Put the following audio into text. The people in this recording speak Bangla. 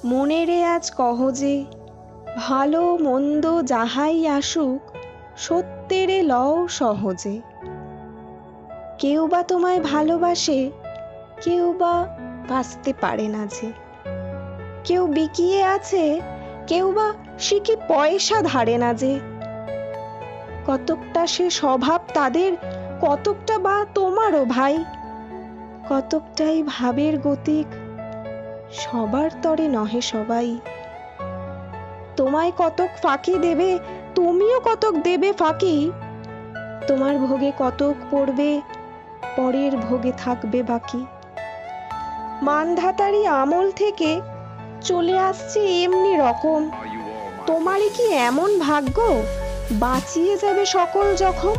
মনেরে আজ কহ যে, ভালো মন্দ যাহাই আসুক, সত্যেরে লও সহজে। কেউ বা তোমায় ভালোবাসে, কেউ বা বাঁচতে পারে না যে। কেউ বিকিয়ে আছে, কেউ বা সে কি পয়সা ধারে না যে। কতকটা সে স্বভাব তাদের, কতকটা বা তোমারও ভাই। কতকটাই ভাবের গতিক, সবার তরে নহে সবাই। তোমায় কতক ফাঁকি দেবে, তুমিও কতক দেবে ফাঁকি। তোমার ভোগে কতক পড়বে, পরের ভোগে থাকবে বাকি। মানধাতারি আমল থেকে চলে আসছে এমনি রকম। তোমারই কি এমন ভাগ্য, বাঁচিয়ে যাবে সকল জখম?